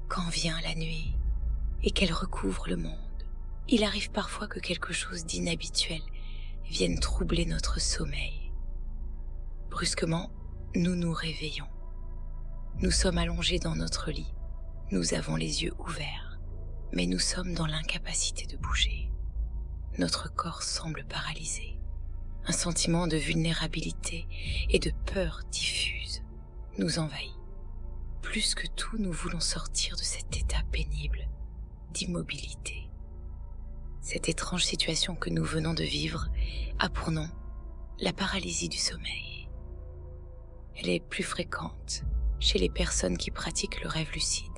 Quand vient la nuit et qu'elle recouvre le monde, il arrive parfois que quelque chose d'inhabituel vienne troubler notre sommeil. Brusquement, nous nous réveillons. Nous sommes allongés dans notre lit. Nous avons les yeux ouverts, mais nous sommes dans l'incapacité de bouger. Notre corps semble paralysé. Un sentiment de vulnérabilité et de peur diffuse nous envahit. Plus que tout, nous voulons sortir de cet état pénible d'immobilité. Cette étrange situation que nous venons de vivre a pour nom la paralysie du sommeil. Elle est plus fréquente chez les personnes qui pratiquent le rêve lucide.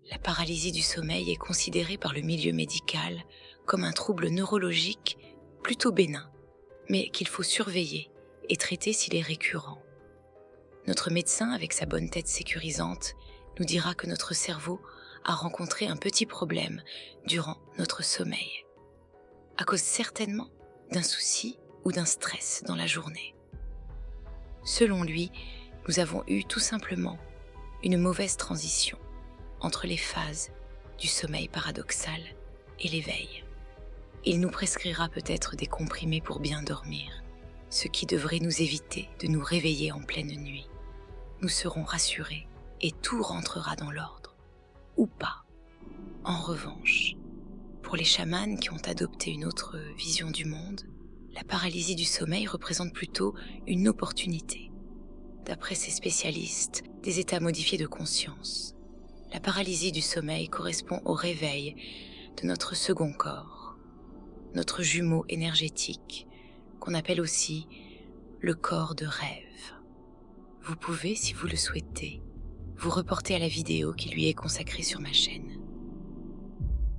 La paralysie du sommeil est considérée par le milieu médical comme un trouble neurologique plutôt bénin, mais qu'il faut surveiller et traiter s'il est récurrent. Notre médecin, avec sa bonne tête sécurisante, nous dira que notre cerveau a rencontré un petit problème durant notre sommeil, à cause certainement d'un souci ou d'un stress dans la journée. Selon lui, nous avons eu tout simplement une mauvaise transition entre les phases du sommeil paradoxal et l'éveil. Il nous prescrira peut-être des comprimés pour bien dormir, ce qui devrait nous éviter de nous réveiller en pleine nuit. Nous serons rassurés et tout rentrera dans l'ordre, ou pas. En revanche, pour les chamans qui ont adopté une autre vision du monde, la paralysie du sommeil représente plutôt une opportunité. D'après ces spécialistes, des états modifiés de conscience. La paralysie du sommeil correspond au réveil de notre second corps, notre jumeau énergétique, qu'on appelle aussi le corps de rêve. Vous pouvez, si vous le souhaitez, vous reporter à la vidéo qui lui est consacrée sur ma chaîne.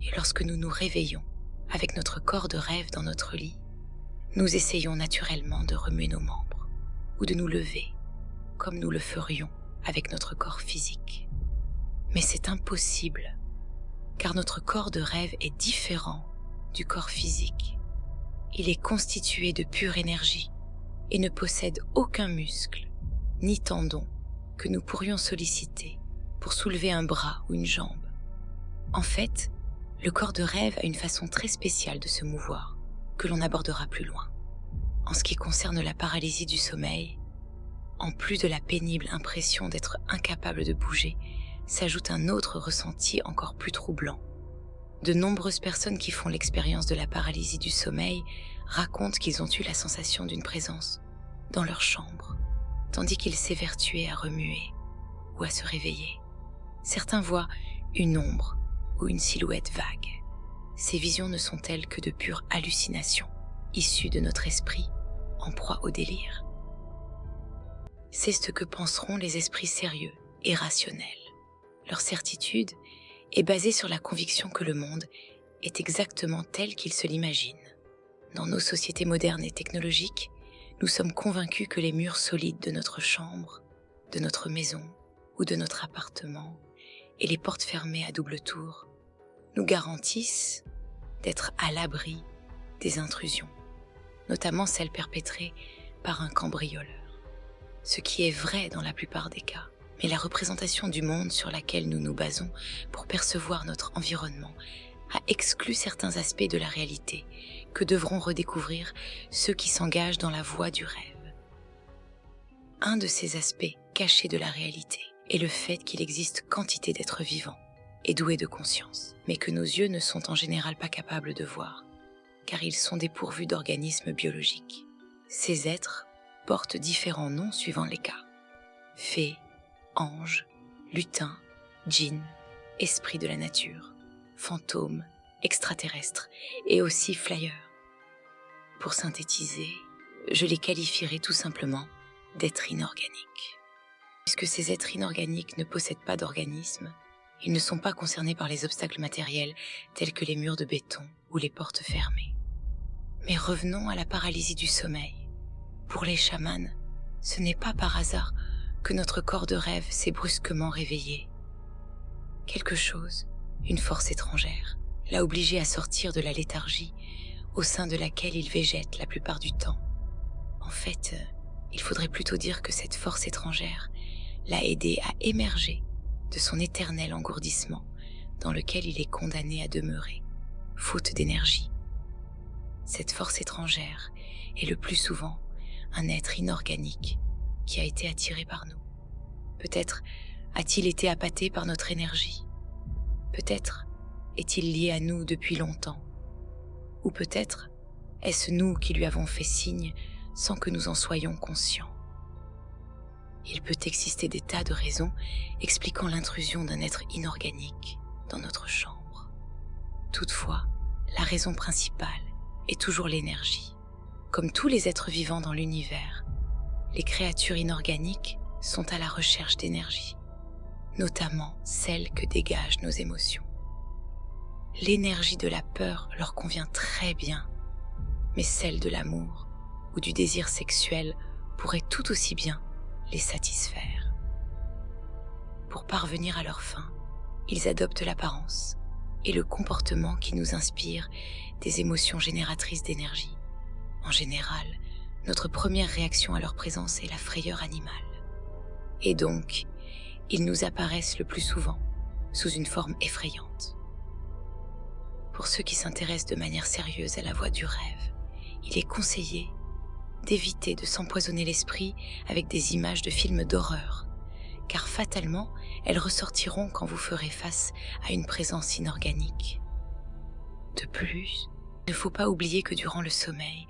Et lorsque nous nous réveillons avec notre corps de rêve dans notre lit, nous essayons naturellement de remuer nos membres ou de nous lever, comme nous le ferions avec notre corps physique. Mais c'est impossible, car notre corps de rêve est différent du corps physique. Il est constitué de pure énergie et ne possède aucun muscle ni tendon que nous pourrions solliciter pour soulever un bras ou une jambe. En fait, le corps de rêve a une façon très spéciale de se mouvoir, que l'on abordera plus loin. En ce qui concerne la paralysie du sommeil, en plus de la pénible impression d'être incapable de bouger, s'ajoute un autre ressenti encore plus troublant. De nombreuses personnes qui font l'expérience de la paralysie du sommeil racontent qu'ils ont eu la sensation d'une présence dans leur chambre, tandis qu'ils s'évertuaient à remuer ou à se réveiller. Certains voient une ombre ou une silhouette vague. Ces visions ne sont-elles que de pures hallucinations, issues de notre esprit, en proie au délire. C'est ce que penseront les esprits sérieux et rationnels. Leur certitude est basée sur la conviction que le monde est exactement tel qu'ils se l'imaginent. Dans nos sociétés modernes et technologiques, nous sommes convaincus que les murs solides de notre chambre, de notre maison ou de notre appartement et les portes fermées à double tour nous garantissent d'être à l'abri des intrusions, notamment celles perpétrées par un cambrioleur. Ce qui est vrai dans la plupart des cas, mais la représentation du monde sur laquelle nous nous basons pour percevoir notre environnement a exclu certains aspects de la réalité que devront redécouvrir ceux qui s'engagent dans la voie du rêve. Un de ces aspects cachés de la réalité est le fait qu'il existe quantité d'êtres vivants et doués de conscience, mais que nos yeux ne sont en général pas capables de voir, car ils sont dépourvus d'organismes biologiques. Ces êtres portent différents noms suivant les cas. Fées, anges, lutins, djinns, esprits de la nature, fantômes, extraterrestres et aussi flyers. Pour synthétiser, je les qualifierai tout simplement d'êtres inorganiques. Puisque ces êtres inorganiques ne possèdent pas d'organisme, ils ne sont pas concernés par les obstacles matériels tels que les murs de béton ou les portes fermées. Mais revenons à la paralysie du sommeil. Pour les chamans, ce n'est pas par hasard que notre corps de rêve s'est brusquement réveillé. Quelque chose, une force étrangère, l'a obligé à sortir de la léthargie au sein de laquelle il végète la plupart du temps. En fait, il faudrait plutôt dire que cette force étrangère l'a aidé à émerger de son éternel engourdissement dans lequel il est condamné à demeurer, faute d'énergie. Cette force étrangère est le plus souvent un être inorganique qui a été attiré par nous. Peut-être a-t-il été appâté par notre énergie. Peut-être est-il lié à nous depuis longtemps. Ou peut-être est-ce nous qui lui avons fait signe sans que nous en soyons conscients. Il peut exister des tas de raisons expliquant l'intrusion d'un être inorganique dans notre chambre. Toutefois, la raison principale est toujours l'énergie. Comme tous les êtres vivants dans l'univers, les créatures inorganiques sont à la recherche d'énergie, notamment celle que dégagent nos émotions. L'énergie de la peur leur convient très bien, mais celle de l'amour ou du désir sexuel pourrait tout aussi bien les satisfaire. Pour parvenir à leur fin, ils adoptent l'apparence et le comportement qui nous inspire des émotions génératrices d'énergie. En général, notre première réaction à leur présence est la frayeur animale. Et donc, ils nous apparaissent le plus souvent sous une forme effrayante. Pour ceux qui s'intéressent de manière sérieuse à la voie du rêve, il est conseillé d'éviter de s'empoisonner l'esprit avec des images de films d'horreur, car fatalement, elles ressortiront quand vous ferez face à une présence inorganique. De plus, il ne faut pas oublier que durant le sommeil,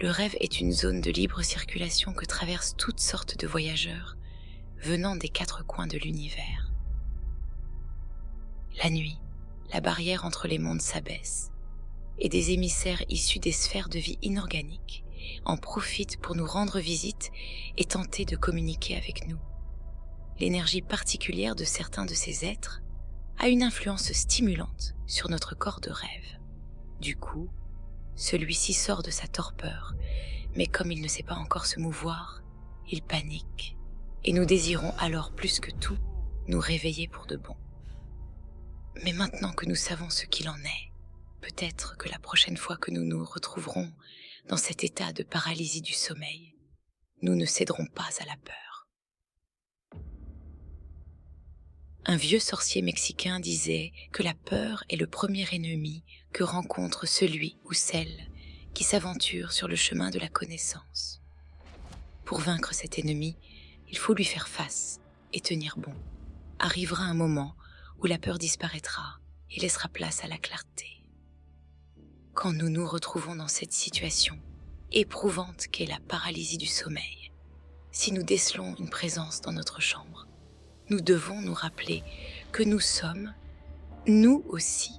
le rêve est une zone de libre circulation que traversent toutes sortes de voyageurs venant des quatre coins de l'univers. La nuit, la barrière entre les mondes s'abaisse, et des émissaires issus des sphères de vie inorganiques en profitent pour nous rendre visite et tenter de communiquer avec nous. L'énergie particulière de certains de ces êtres a une influence stimulante sur notre corps de rêve. Du coup, celui-ci sort de sa torpeur, mais comme il ne sait pas encore se mouvoir, il panique, et nous désirons alors plus que tout nous réveiller pour de bon. Mais maintenant que nous savons ce qu'il en est, peut-être que la prochaine fois que nous nous retrouverons dans cet état de paralysie du sommeil, nous ne céderons pas à la peur. Un vieux sorcier mexicain disait que la peur est le premier ennemi que rencontre celui ou celle qui s'aventure sur le chemin de la connaissance. Pour vaincre cet ennemi, il faut lui faire face et tenir bon. Arrivera un moment où la peur disparaîtra et laissera place à la clarté. Quand nous nous retrouvons dans cette situation éprouvante qu'est la paralysie du sommeil, si nous décelons une présence dans notre chambre, nous devons nous rappeler que nous sommes, nous aussi,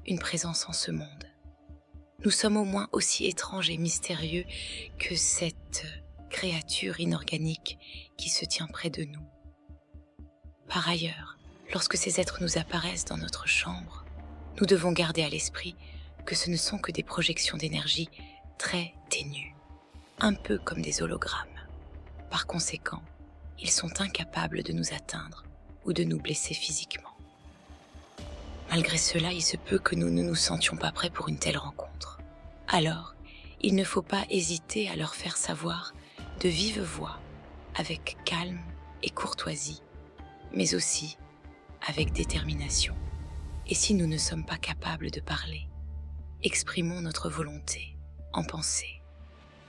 une présence en ce monde. Nous sommes au moins aussi étranges et mystérieux que cette créature inorganique qui se tient près de nous. Par ailleurs, lorsque ces êtres nous apparaissent dans notre chambre, nous devons garder à l'esprit que ce ne sont que des projections d'énergie très ténues, un peu comme des hologrammes. Par conséquent, ils sont incapables de nous atteindre ou de nous blesser physiquement. Malgré cela, il se peut que nous ne nous sentions pas prêts pour une telle rencontre. Alors, il ne faut pas hésiter à leur faire savoir de vive voix, avec calme et courtoisie, mais aussi avec détermination. Et si nous ne sommes pas capables de parler, exprimons notre volonté en pensée.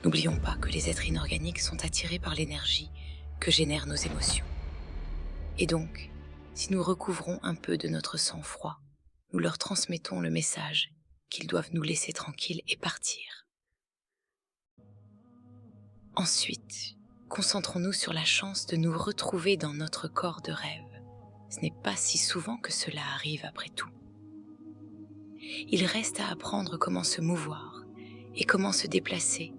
N'oublions pas que les êtres inorganiques sont attirés par l'énergie que génèrent nos émotions. Et donc, si nous recouvrons un peu de notre sang-froid, nous leur transmettons le message qu'ils doivent nous laisser tranquilles et partir. Ensuite, concentrons-nous sur la chance de nous retrouver dans notre corps de rêve. Ce n'est pas si souvent que cela arrive après tout. Il reste à apprendre comment se mouvoir et comment se déplacer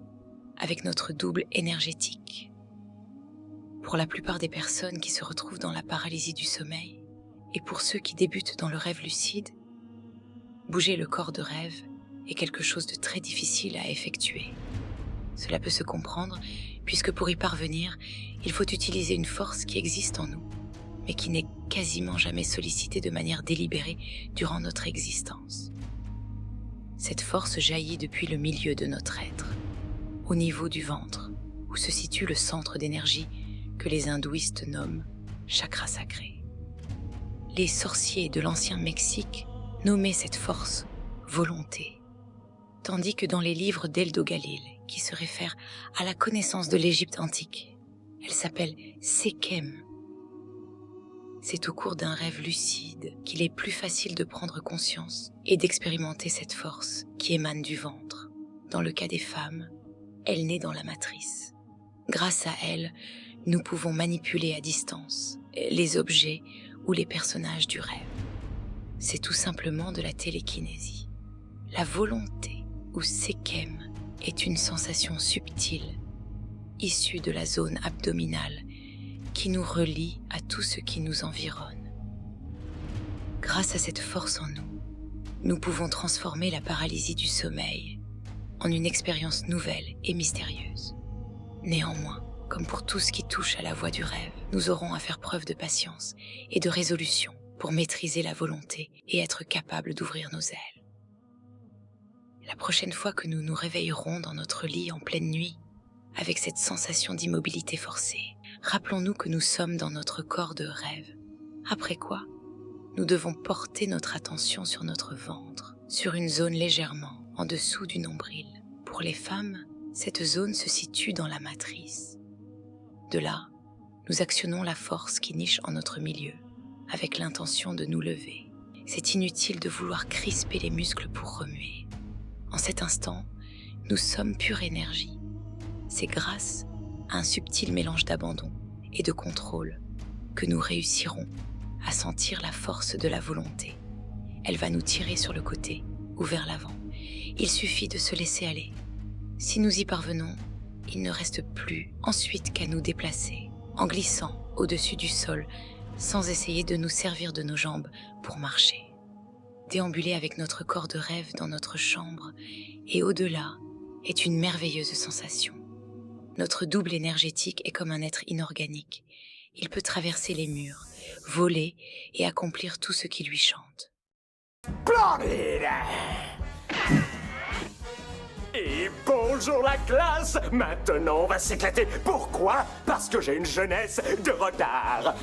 avec notre double énergétique. Pour la plupart des personnes qui se retrouvent dans la paralysie du sommeil, et pour ceux qui débutent dans le rêve lucide, bouger le corps de rêve est quelque chose de très difficile à effectuer. Cela peut se comprendre, puisque pour y parvenir, il faut utiliser une force qui existe en nous, mais qui n'est quasiment jamais sollicitée de manière délibérée durant notre existence. Cette force jaillit depuis le milieu de notre être, au niveau du ventre, où se situe le centre d'énergie que les hindouistes nomment chakra sacré. les sorciers de l'ancien Mexique nommaient cette force volonté, tandis que dans les livres d'Eldo Galil, qui se réfèrent à la connaissance de l'Égypte antique, elle s'appelle Sekem. C'est au cours d'un rêve lucide qu'il est plus facile de prendre conscience et d'expérimenter cette force qui émane du ventre. Dans le cas des femmes, elle naît dans la matrice. Grâce à elle, nous pouvons manipuler à distance les objets ou les personnages du rêve. C'est tout simplement de la télékinésie. La volonté, ou Sekem, est une sensation subtile, issue de la zone abdominale, qui nous relie à tout ce qui nous environne. Grâce à cette force en nous, nous pouvons transformer la paralysie du sommeil en une expérience nouvelle et mystérieuse. Néanmoins, comme pour tout ce qui touche à la voie du rêve, nous aurons à faire preuve de patience et de résolution pour maîtriser la volonté et être capables d'ouvrir nos ailes. La prochaine fois que nous nous réveillerons dans notre lit en pleine nuit, avec cette sensation d'immobilité forcée, rappelons-nous que nous sommes dans notre corps de rêve. Après quoi, nous devons porter notre attention sur notre ventre, sur une zone légèrement en dessous du nombril. Pour les femmes, cette zone se situe dans la matrice. De là, nous actionnons la force qui niche en notre milieu, avec l'intention de nous lever. C'est inutile de vouloir crisper les muscles pour remuer. En cet instant, nous sommes pure énergie. C'est grâce à un subtil mélange d'abandon et de contrôle que nous réussirons à sentir la force de la volonté. Elle va nous tirer sur le côté ou vers l'avant. Il suffit de se laisser aller. Si nous y parvenons, il ne reste plus ensuite qu'à nous déplacer, en glissant au-dessus du sol, sans essayer de nous servir de nos jambes pour marcher. Déambuler avec notre corps de rêve dans notre chambre et au-delà est une merveilleuse sensation. Notre double énergétique est comme un être inorganique. Il peut traverser les murs, voler et accomplir tout ce qui lui chante. Splendide! Et bonjour la classe! Maintenant on va s'éclater. Pourquoi? Parce que j'ai une jeunesse de retard.